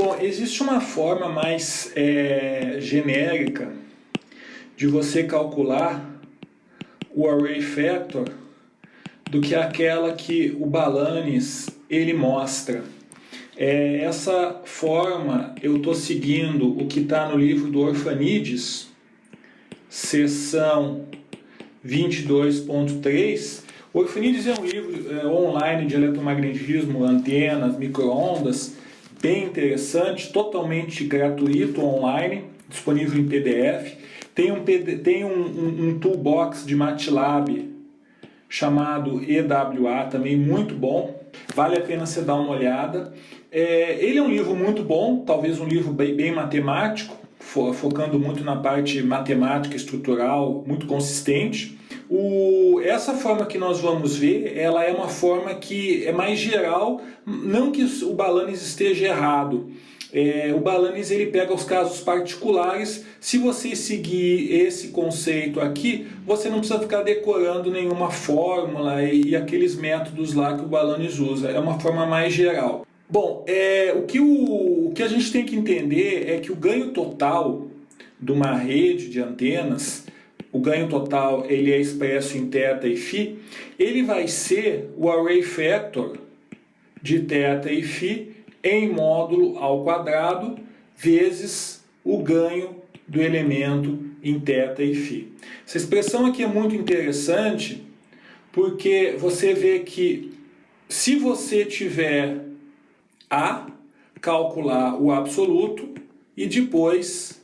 Bom, existe uma forma mais genérica de você calcular o array factor do que aquela que o Balanis ele mostra. Essa forma eu estou seguindo o que está no livro do Orphanides, seção 22.3. O Orphanides é um livro online de eletromagnetismo, antenas, micro-ondas, bem interessante, totalmente gratuito online, disponível em PDF. Tem um toolbox de MATLAB chamado EWA, também muito bom, vale a pena você dar uma olhada. Ele é um livro muito bom, talvez um livro bem matemático, focando muito na parte matemática estrutural, muito consistente. Essa forma que nós vamos ver, ela é uma forma que é mais geral, não que o Balanis esteja errado. O Balanis ele pega os casos particulares. Se você seguir esse conceito aqui, você não precisa ficar decorando nenhuma fórmula e aqueles métodos lá que o Balanis usa. É uma forma mais geral. Bom, o que a gente tem que entender é que o ganho total de uma rede de antenas, o ganho total ele é expresso em θ e φ, ele vai ser o array factor de θ e φ em módulo ao quadrado vezes o ganho do elemento em θ e φ. Essa expressão aqui é muito interessante porque você vê que se você tiver A, calcular o absoluto e depois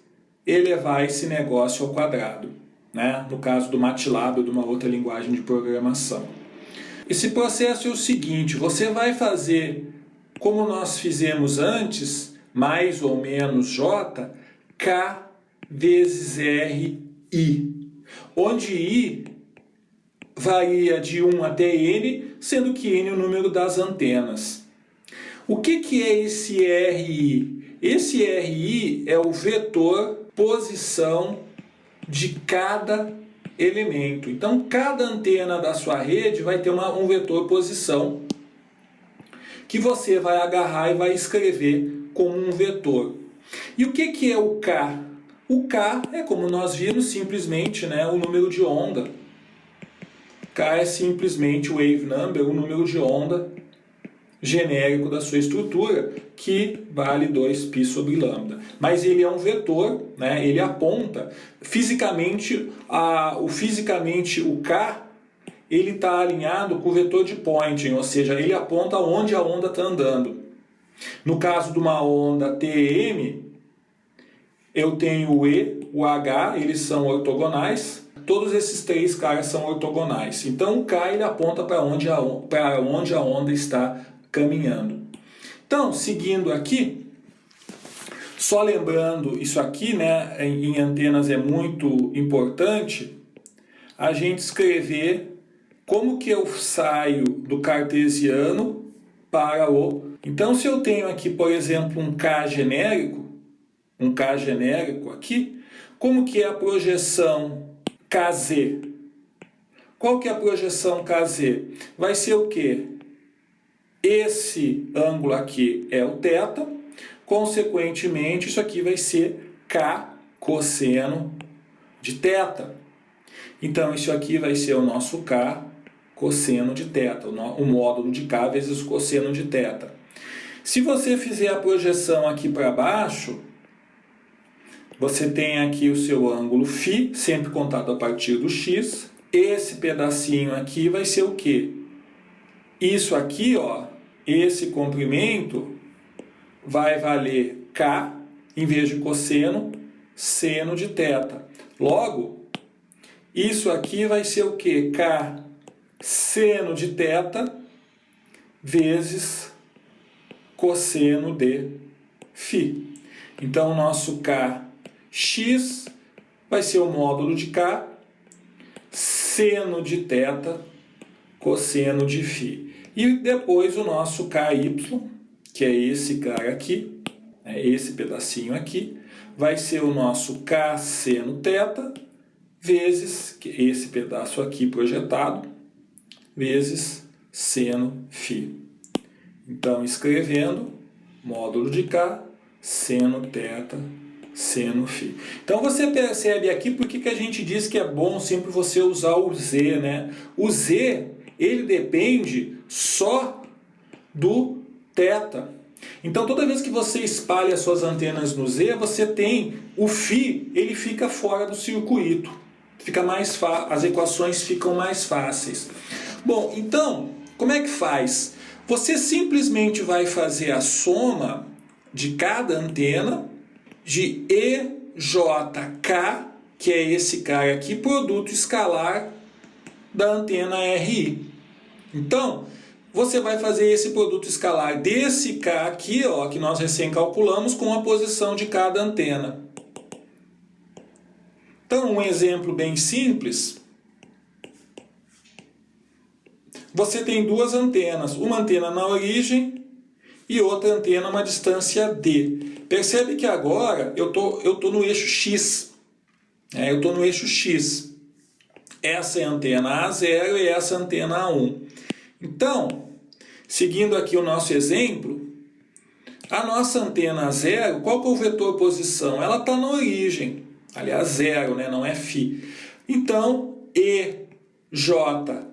elevar esse negócio ao quadrado, né? No caso do MATLAB ou de uma outra linguagem de programação. Esse processo é o seguinte, você vai fazer como nós fizemos antes, mais ou menos J, K vezes R, I. Onde I varia de 1 até N, sendo que N é o número das antenas. O que é esse RI? Esse RI é o vetor posição de cada elemento. Então, cada antena da sua rede vai ter um vetor posição que você vai agarrar e vai escrever como um vetor. E o que é o K? O K é, como nós vimos, simplesmente, né, o número de onda. K é simplesmente o wave number, o número de onda genérico da sua estrutura, que vale 2π sobre lambda. Mas ele é um vetor, né, ele aponta. Fisicamente, o K ele está alinhado com o vetor de Poynting, ou seja, ele aponta onde a onda está andando. No caso de uma onda TM, eu tenho o E, o H, eles são ortogonais. Todos esses três caras são ortogonais. Então o K ele aponta para onde a onda está caminhando. Então, seguindo aqui, só lembrando isso aqui, né, em antenas é muito importante a gente escrever como que eu saio do cartesiano para o... Então, se eu tenho aqui, por exemplo, um K genérico aqui, como que é a projeção KZ? Qual que é a projeção KZ? Vai ser o quê? Esse ângulo aqui é o θ, consequentemente, isso aqui vai ser K cosseno de θ. Então, isso aqui vai ser o nosso K cosseno de θ, o módulo de K vezes o cosseno de θ. Se você fizer a projeção aqui para baixo, você tem aqui o seu ângulo φ, sempre contado a partir do x. Esse pedacinho aqui vai ser o quê? Isso aqui, ó, esse comprimento vai valer K, em vez de cosseno, seno de θ. Logo, isso aqui vai ser o quê? K seno de θ vezes cosseno de φ. Então, o nosso Kx vai ser o módulo de K, seno de θ, cosseno de φ. E depois o nosso Ky, que é esse cara aqui, esse pedacinho aqui, vai ser o nosso K seno θ vezes esse pedaço aqui projetado, vezes seno φ. Então, escrevendo módulo de K seno θ, seno φ. Então você percebe aqui por que a gente diz que é bom sempre você usar o Z, né? O Z, ele depende só do θ. Então toda vez que você espalha as suas antenas no Z, você tem o φ, ele fica fora do circuito. Fica mais as equações ficam mais fáceis. Bom, então, como é que faz? Você simplesmente vai fazer a soma de cada antena de EJK, que é esse cara aqui, produto escalar da antena RI. Então, você vai fazer esse produto escalar desse K aqui, ó, que nós recém calculamos, com a posição de cada antena. Então, um exemplo bem simples. Você tem duas antenas, uma antena na origem e outra antena a uma distância D. Percebe que agora eu tô no eixo X. Eu estou no eixo X. Essa é a antena A0 e essa é a antena A1. Então, seguindo aqui o nosso exemplo, a nossa antena A0, qual que é o vetor posição? Ela está na origem. Aliás, 0, né? Não é φ. Então, EJK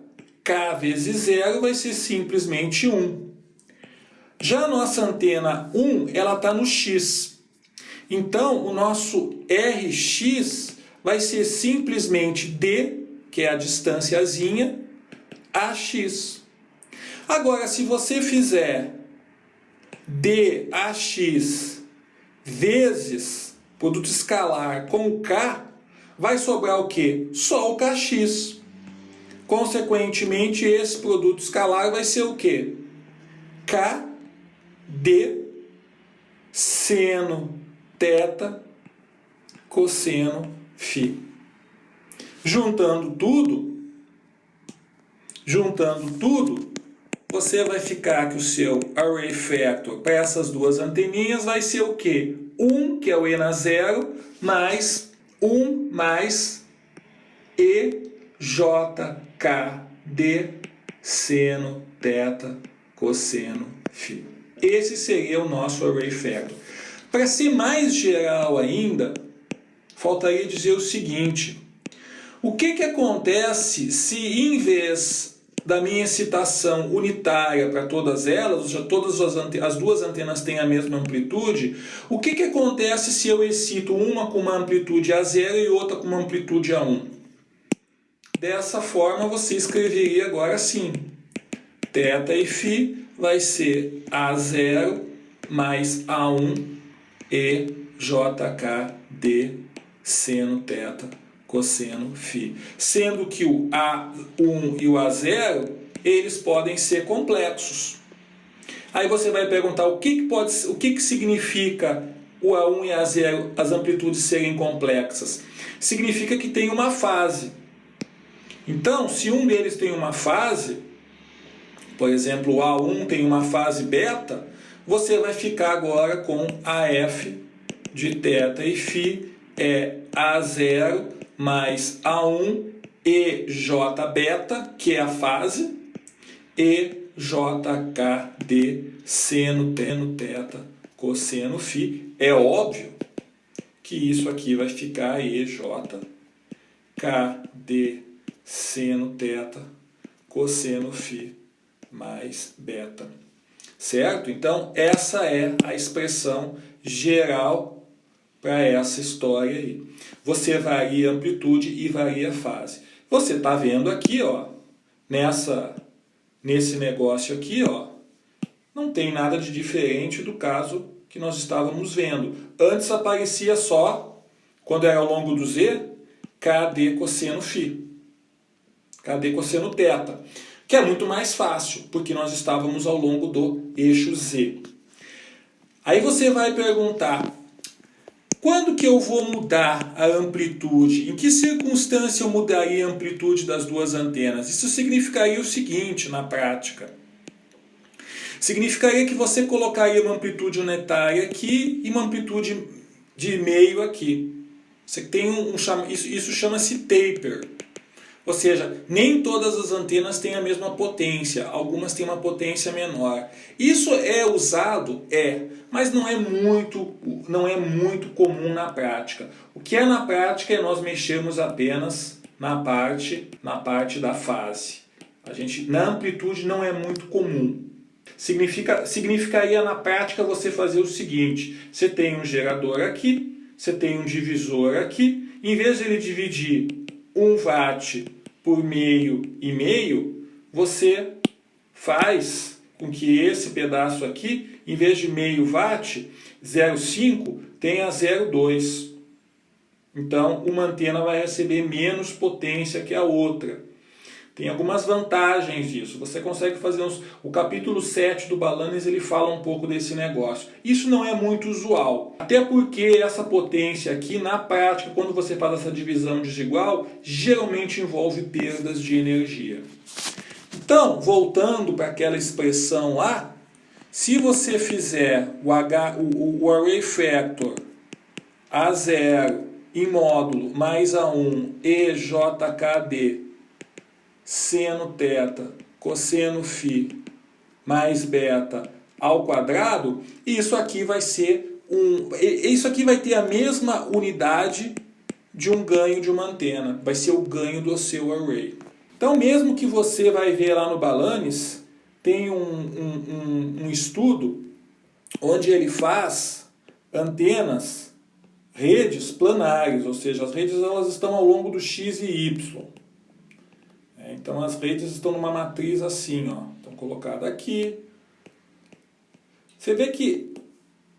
vezes 0 vai ser simplesmente 1. Já a nossa antena 1, ela está no X. Então, o nosso RX vai ser simplesmente D, que é a distânciazinha, AX. Agora, se você fizer DAX vezes produto escalar com K, vai sobrar o quê? Só o KX. Consequentemente, esse produto escalar vai ser o quê? KD seno θ cosseno φ. Juntando tudo, você vai ficar que o seu array factor para essas duas anteninhas vai ser o quê? 1, que é o E na 0, mais 1 mais EJKD seno θ cosseno φ. Esse seria o nosso array factor. Para ser mais geral ainda, faltaria dizer o seguinte: o que acontece se em vez da minha excitação unitária para todas elas, todas as duas antenas têm a mesma amplitude, o que acontece se eu excito uma com uma amplitude A0 e outra com uma amplitude A1? Dessa forma você escreveria agora assim: θ e φ vai ser A0 mais A1 EJKD seno θ cosseno φ. Sendo que o A1 e o A0, eles podem ser complexos. Aí você vai perguntar o que significa o A1 e A0, as amplitudes serem complexas? Significa que tem uma fase. Então, se um deles tem uma fase, por exemplo, o A1 tem uma fase beta, você vai ficar agora com AF de θ e φ é A0 mais A1 EJ beta, que é a fase, EJKD seno θ cosseno φ. É óbvio que isso aqui vai ficar EJKD seno θ cosseno φ mais beta. Certo? Então, essa é a expressão geral para essa história aí. Você varia a amplitude e varia a fase. Você está vendo aqui, ó, nesse negócio aqui, ó, não tem nada de diferente do caso que nós estávamos vendo. Antes aparecia só, quando era ao longo do Z, KD cosseno φ. KD cosseno θ. Que é muito mais fácil, porque nós estávamos ao longo do eixo Z. Aí você vai perguntar: quando que eu vou mudar a amplitude? Em que circunstância eu mudaria a amplitude das duas antenas? Isso significaria o seguinte na prática. Significaria que você colocaria uma amplitude unitária aqui e uma amplitude de meio aqui. Você tem isso chama-se taper. Ou seja, nem todas as antenas têm a mesma potência, algumas têm uma potência menor. Isso é usado mas não é muito comum na prática. O que é na prática é nós mexermos apenas na parte da fase. Na amplitude não é muito comum. Significaria na prática você fazer o seguinte: você tem um gerador aqui, você tem um divisor aqui, em vez de ele dividir 1 watt por meio e meio, você faz com que esse pedaço aqui, em vez de meio watt, 0,5, tenha 0,2. Então, uma antena vai receber menos potência que a outra. Tem algumas vantagens disso. Você consegue fazer o capítulo 7 do Balanes, ele fala um pouco desse negócio. Isso não é muito usual. Até porque essa potência aqui, na prática, quando você faz essa divisão desigual, geralmente envolve perdas de energia. Então, voltando para aquela expressão lá, se você fizer o array factor A0 em módulo mais A1 EJKD seno θ cosseno φ mais beta ao quadrado, isso aqui vai ter a mesma unidade de um ganho de uma antena, vai ser o ganho do seu array. Então, mesmo que você vai ver lá no Balanes, tem um estudo onde ele faz antenas, redes planares, ou seja, as redes elas estão ao longo do x e y. Então as redes estão numa matriz assim, ó, estão colocadas aqui. Você vê que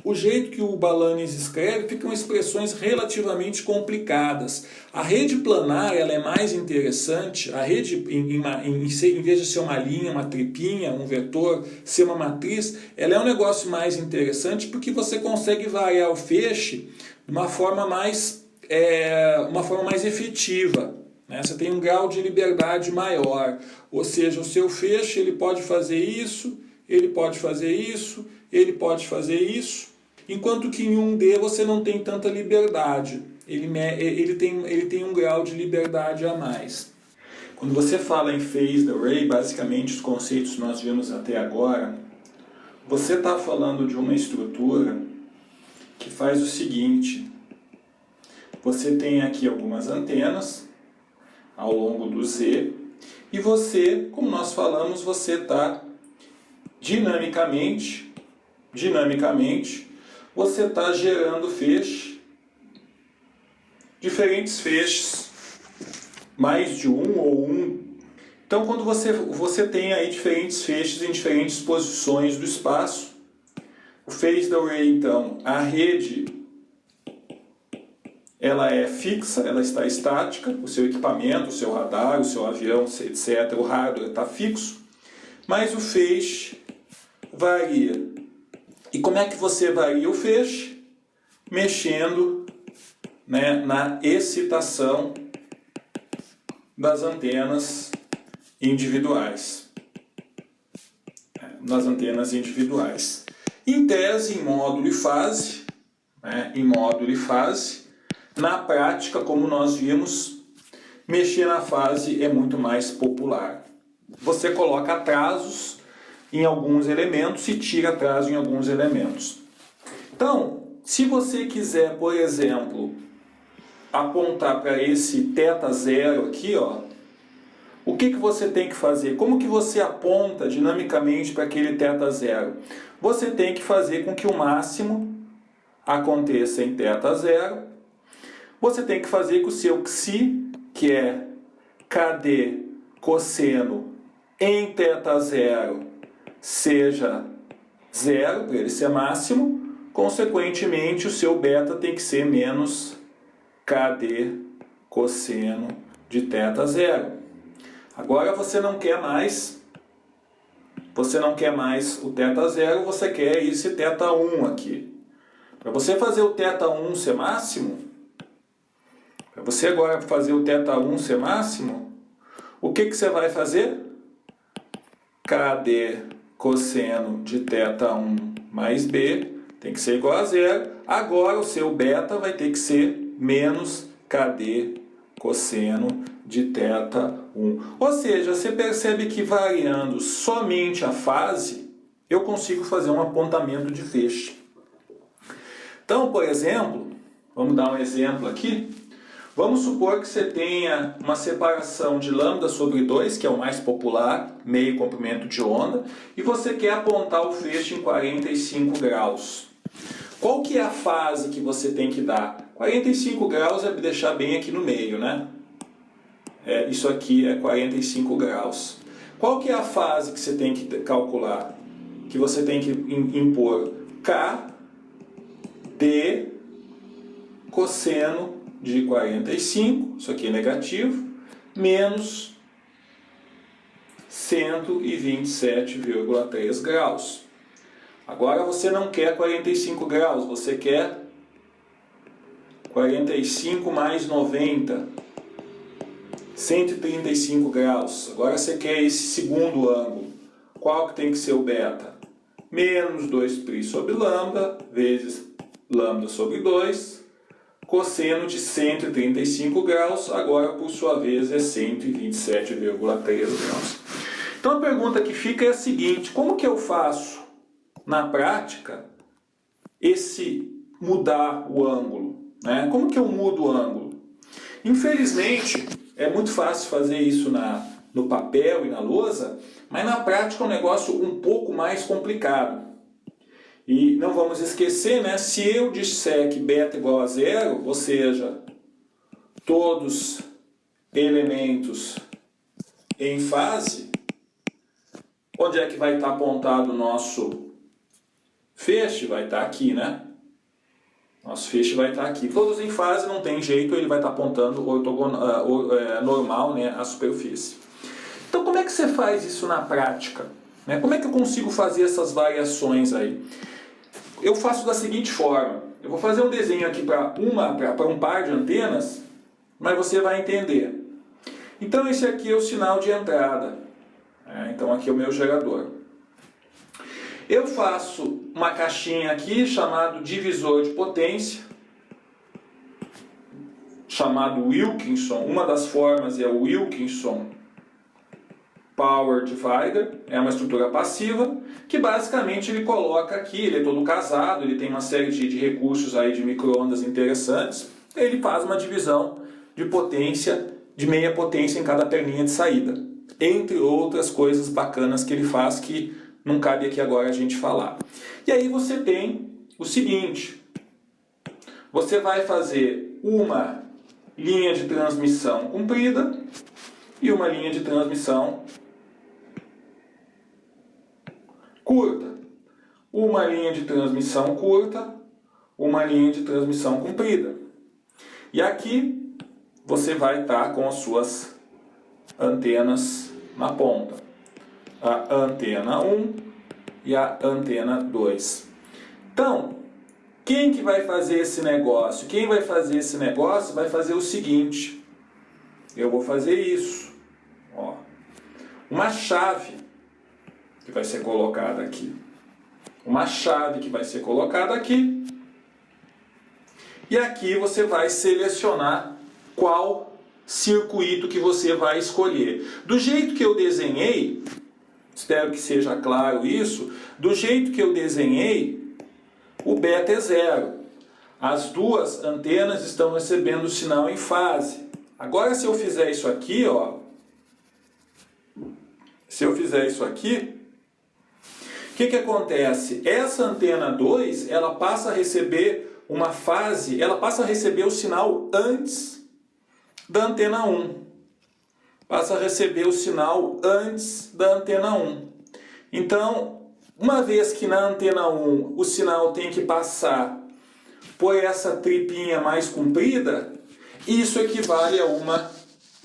o jeito que o Balanes escreve ficam expressões relativamente complicadas. A rede planar ela é mais interessante, a rede, em vez de ser uma linha, uma tripinha, um vetor, ser uma matriz, ela é um negócio mais interessante porque você consegue variar o feixe de uma forma mais efetiva. Você tem um grau de liberdade maior, ou seja, o seu feixe ele pode fazer isso, ele pode fazer isso, ele pode fazer isso, enquanto que em 1D você não tem tanta liberdade, ele tem um grau de liberdade a mais. Quando você fala em phased array, basicamente os conceitos que nós vimos até agora, você está falando de uma estrutura que faz o seguinte: você tem aqui algumas antenas ao longo do Z, e você, como nós falamos, você está dinamicamente, você está gerando feixe, diferentes feixes, mais de um ou um. Então, quando você tem aí diferentes feixes em diferentes posições do espaço, o phased array, então, a rede ela é fixa, ela está estática, o seu equipamento, o seu radar, o seu avião, etc., o hardware está fixo, mas o feixe varia. E como é que você varia o feixe? Mexendo, na excitação das antenas individuais. Em tese, em módulo e fase, na prática, como nós vimos, mexer na fase é muito mais popular. Você coloca atrasos em alguns elementos e tira atraso em alguns elementos. Então, se você quiser, por exemplo, apontar para esse θ0 aqui, ó, o que você tem que fazer? Como que você aponta dinamicamente para aquele θ0? Você tem que fazer com que o máximo aconteça em θ0. Você tem que fazer que o seu xi, que é KD cosseno em θ0, seja 0, para ele ser máximo. Consequentemente, o seu beta tem que ser menos KD cosseno de θ0. Agora você não quer mais o θ0, você quer esse θ1 aqui. Para você fazer o θ1 ser máximo, o que você vai fazer? KD cosseno de θ1 mais B tem que ser igual a 0. Agora o seu beta vai ter que ser menos KD cosseno de θ1. Ou seja, você percebe que variando somente a fase, eu consigo fazer um apontamento de feixe. Então, por exemplo, vamos dar um exemplo aqui. Vamos supor que você tenha uma separação de lambda sobre 2, que é o mais popular, meio comprimento de onda, e você quer apontar o feixe em 45 graus. Qual que é a fase que você tem que dar? 45 graus é deixar bem aqui no meio, né? Isso aqui é 45 graus. Qual que é a fase que você tem que calcular? Que você tem que impor K de cosseno de 45, isso aqui é negativo, menos 127,3 graus. Agora você não quer 45 graus, você quer 45 mais 90, 135 graus. Agora você quer esse segundo ângulo. Qual que tem que ser o beta? Menos 2π sobre lambda, vezes lambda sobre 2, cosseno de 135 graus, agora por sua vez é 127,3 graus. Então a pergunta que fica é a seguinte: como que eu faço na prática esse mudar o ângulo? Né? Como que eu mudo o ângulo? Infelizmente é muito fácil fazer isso no papel e na lousa, mas na prática é um negócio um pouco mais complicado. E não vamos esquecer, né? Se eu disser que beta igual a zero, ou seja, todos elementos em fase, onde é que vai estar apontado o nosso feixe? Vai estar aqui, né? Nosso feixe vai estar aqui. Todos em fase, não tem jeito, ele vai estar apontando normal, né, a superfície. Então como é que você faz isso na prática? Como é que eu consigo fazer essas variações aí? Eu faço da seguinte forma: eu vou fazer um desenho aqui para um par de antenas, mas você vai entender. Então esse aqui é o sinal de entrada. Então aqui é o meu gerador. Eu faço uma caixinha aqui chamado divisor de potência, chamado Wilkinson. Uma das formas é o Wilkinson Power Divider, é uma estrutura passiva, que basicamente ele coloca aqui, ele é todo casado, ele tem uma série de recursos aí de micro-ondas interessantes, ele faz uma divisão de potência, de meia potência em cada perninha de saída, entre outras coisas bacanas que ele faz que não cabe aqui agora a gente falar. E aí você tem o seguinte: você vai fazer uma linha de transmissão comprida e uma linha de transmissão curta. Uma linha de transmissão curta, uma linha de transmissão comprida. E aqui você vai estar com as suas antenas na ponta. A antena 1 e a antena 2. Então, quem que vai fazer esse negócio? Quem vai fazer esse negócio vai fazer o seguinte: eu vou fazer isso. Ó, uma chave que vai ser colocada aqui. Uma chave que vai ser colocada aqui. E aqui você vai selecionar qual circuito que você vai escolher. Do jeito que eu desenhei, espero que seja claro isso, do jeito que eu desenhei, o beta é zero. As duas antenas estão recebendo o sinal em fase. Agora se eu fizer isso aqui, ó, se eu fizer isso aqui, o que acontece? Essa antena 2, ela passa a receber uma fase, ela passa a receber o sinal antes da antena 1. Passa a receber o sinal antes da antena 1. Então, uma vez que na antena 1 o sinal tem que passar por essa tripinha mais comprida, isso equivale a uma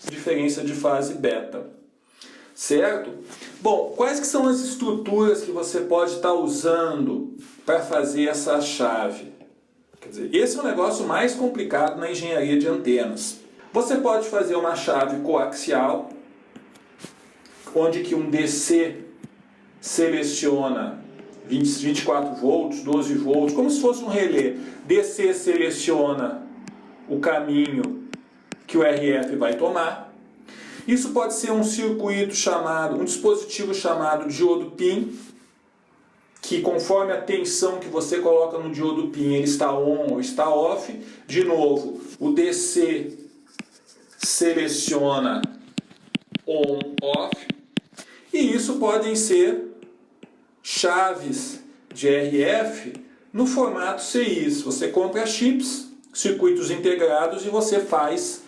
diferença de fase beta. Certo? Bom, quais que são as estruturas que você pode estar usando para fazer essa chave? Quer dizer, esse é o negócio mais complicado na engenharia de antenas. Você pode fazer uma chave coaxial, onde que um DC seleciona 24 volts, 12 volts, como se fosse um relé. DC seleciona o caminho que o RF vai tomar. Isso pode ser um circuito chamado, um dispositivo chamado diodo PIN, que conforme a tensão que você coloca no diodo PIN, ele está on ou está off. De novo, o DC seleciona on, off. E isso podem ser chaves de RF no formato CIs. Você compra chips, circuitos integrados, e você faz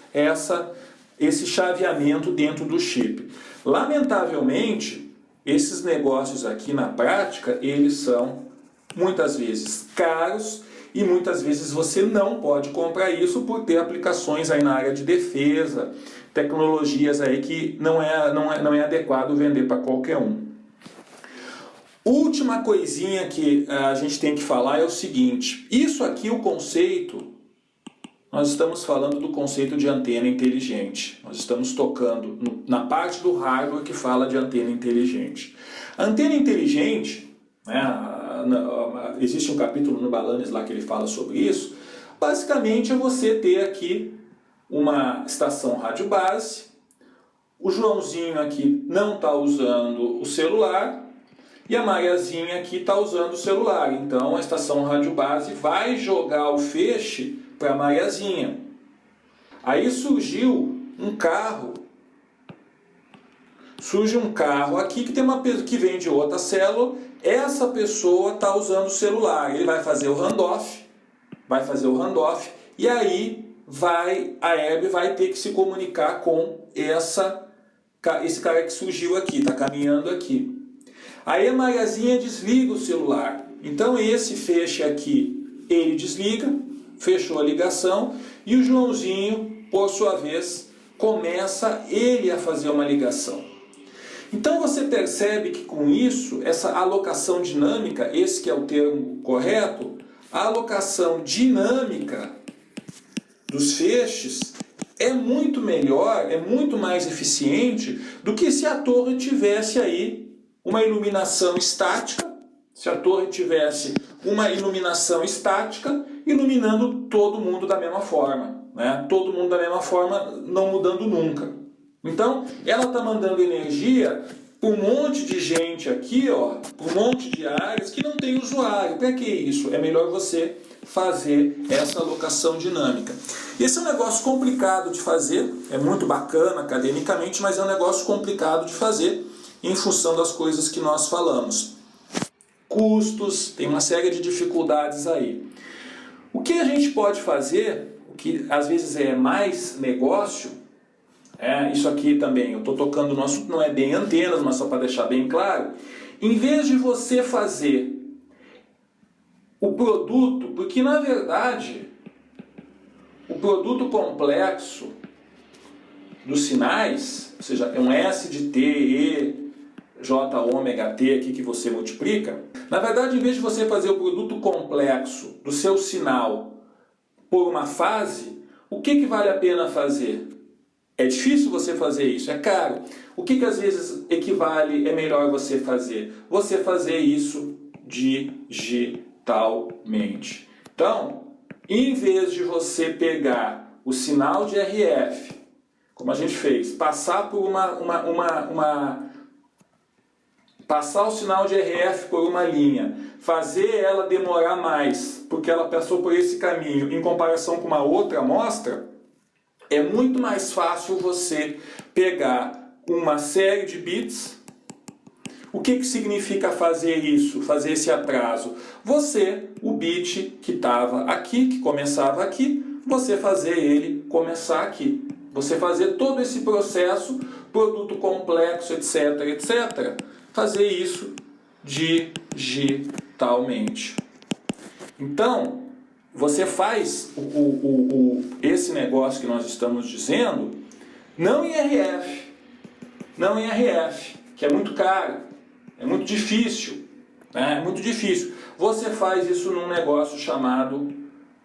esse chaveamento dentro do chip. Lamentavelmente, esses negócios aqui na prática, eles são muitas vezes caros e muitas vezes você não pode comprar isso por ter aplicações aí na área de defesa, tecnologias aí que não é adequado vender para qualquer um. Última coisinha que a gente tem que falar é o seguinte: isso aqui, o conceito, nós estamos falando do conceito de antena inteligente. Nós estamos tocando na parte do hardware que fala de antena inteligente. A antena inteligente, existe um capítulo no Balanes lá que ele fala sobre isso. Basicamente é você ter aqui uma estação rádio base, o Joãozinho aqui não está usando o celular, e a Mariazinha aqui está usando o celular. Então a estação rádio base vai jogar o feixe para a Mariazinha. Aí surgiu um carro. Surge um carro aqui que tem uma pessoa que vem de outra célula. Essa pessoa está usando o celular. Ele vai fazer o handoff. E aí a Hebe vai ter que se comunicar com esse cara que surgiu aqui, está caminhando aqui. Aí a Mariazinha desliga o celular. Então esse feixe aqui, ele desliga, fechou a ligação, e o Joãozinho, por sua vez, começa ele a fazer uma ligação. Então você percebe que com isso, essa alocação dinâmica, esse que é o termo correto, a alocação dinâmica dos feixes é muito melhor, é muito mais eficiente do que se a torre tivesse aí uma iluminação estática, se a torre tivesse uma iluminação estática iluminando todo mundo da mesma forma, né? Todo mundo da mesma forma, não mudando nunca. Então, ela está mandando energia para um monte de gente aqui, para um monte de áreas que não tem usuário. Para que isso? É melhor você fazer essa alocação dinâmica. Esse é um negócio complicado de fazer, é muito bacana academicamente, mas é um negócio complicado de fazer em função das coisas que nós falamos. Custos, tem uma série de dificuldades aí. O que a gente pode fazer, o que às vezes é mais negócio, isso aqui também, eu estou tocando no assunto, não é bem antenas, mas só para deixar bem claro, em vez de você fazer o produto, porque na verdade o produto complexo dos sinais, ou seja, é um S de T, E, J, ômega, T aqui que você multiplica, na verdade, em vez de você fazer o produto complexo do seu sinal por uma fase, o que vale a pena fazer? É difícil você fazer isso, é caro. O que às vezes equivale, é melhor você fazer? Você fazer isso digitalmente. Então, em vez de você pegar o sinal de RF, como a gente fez, passar por passar o sinal de RF por uma linha, fazer ela demorar mais, porque ela passou por esse caminho, em comparação com uma outra amostra, é muito mais fácil você pegar uma série de bits. O que significa fazer isso, fazer esse atraso? O bit que estava aqui, que começava aqui, você fazer ele começar aqui. Você fazer todo esse processo, produto complexo, etc, etc, fazer isso digitalmente. Então, você faz esse negócio que nós estamos dizendo, não em RF, que é muito caro, é muito difícil, né? É muito difícil. Você faz isso num negócio chamado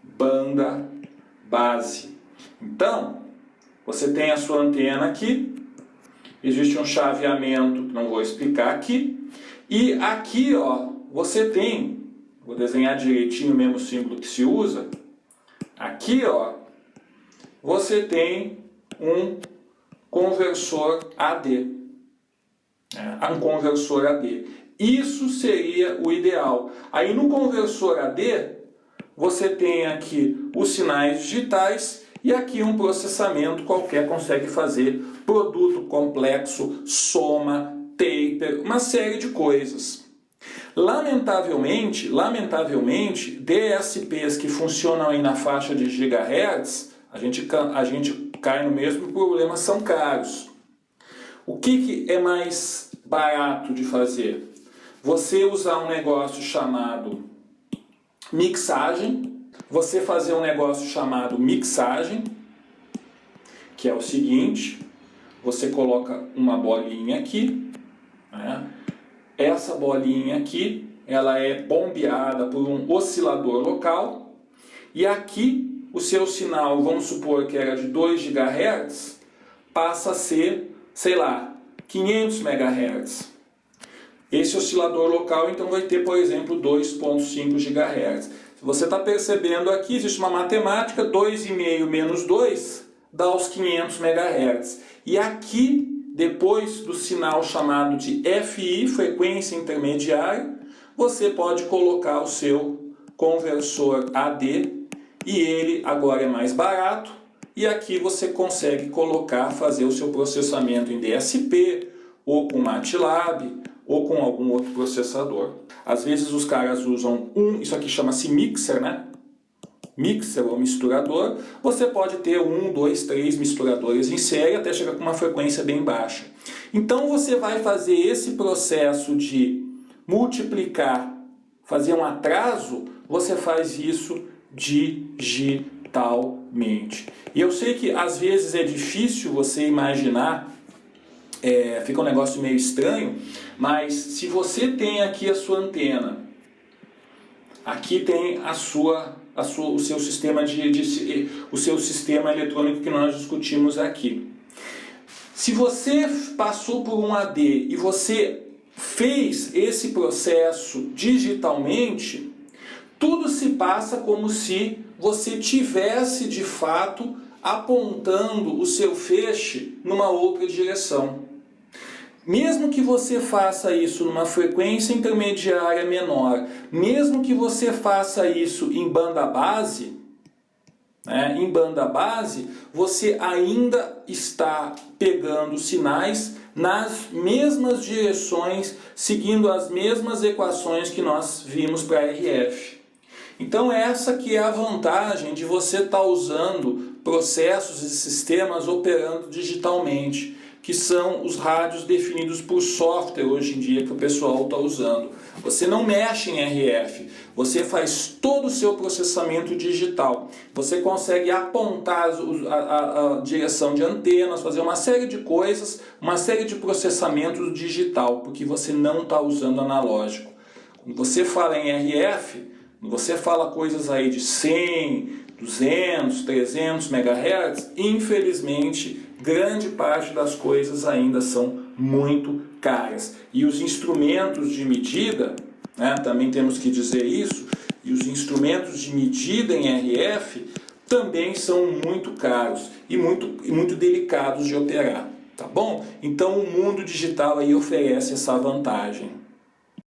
banda base. Então, você tem a sua antena aqui, existe um chaveamento que não vou explicar aqui, e aqui você tem, vou desenhar direitinho o mesmo símbolo que se usa, aqui você tem um conversor AD. Um conversor AD. Isso seria o ideal. Aí no conversor AD, você tem aqui os sinais digitais e aqui um processamento qualquer consegue fazer produto complexo, soma, taper, uma série de coisas. Lamentavelmente, DSPs que funcionam aí na faixa de gigahertz, a gente cai no mesmo problema, são caros. O que é mais barato de fazer? Você usar um negócio chamado mixagem, você fazer um negócio chamado mixagem, que é o seguinte, você coloca uma bolinha aqui, né? Essa bolinha aqui, ela é bombeada por um oscilador local, e aqui o seu sinal, vamos supor que era de 2 GHz, passa a ser, sei lá, 500 MHz. Esse oscilador local então vai ter, por exemplo, 2,5 GHz. Você está percebendo aqui, existe uma matemática, 2,5 menos 2 dá os 500 MHz. E aqui, depois do sinal chamado de FI, frequência intermediária, você pode colocar o seu conversor AD e ele agora é mais barato. E aqui você consegue fazer o seu processamento em DSP, ou com MATLAB, ou com algum outro processador. Às vezes os caras usam isso aqui chama-se mixer, né? Mixer ou misturador. Você pode ter 1, 2, 3 misturadores em série até chegar com uma frequência bem baixa. Então você vai fazer esse processo de multiplicar, fazer um atraso, você faz isso digitalmente. E eu sei que às vezes é difícil você imaginar, fica um negócio meio estranho, mas se você tem aqui a sua antena, aqui tem o seu sistema o seu sistema eletrônico que nós discutimos aqui. Se você passou por um AD e você fez esse processo digitalmente, tudo se passa como se você tivesse de fato apontando o seu feixe numa outra direção. Mesmo que você faça isso numa frequência intermediária menor, mesmo que você faça isso em banda base, você ainda está pegando sinais nas mesmas direções, seguindo as mesmas equações que nós vimos para RF. Então essa que é a vantagem de você estar usando processos e sistemas operando digitalmente, que são os rádios definidos por software hoje em dia que o pessoal está usando. Você não mexe em RF, você faz todo o seu processamento digital. Você consegue apontar a direção de antenas, fazer uma série de coisas, uma série de processamentos digital, porque você não está usando analógico. Quando você fala em RF, você fala coisas aí de 100, 200, 300 MHz, infelizmente, grande parte das coisas ainda são muito caras. E os instrumentos de medida, também temos que dizer isso, e os instrumentos de medida em RF também são muito caros e muito delicados de operar, tá bom? Então o mundo digital aí oferece essa vantagem.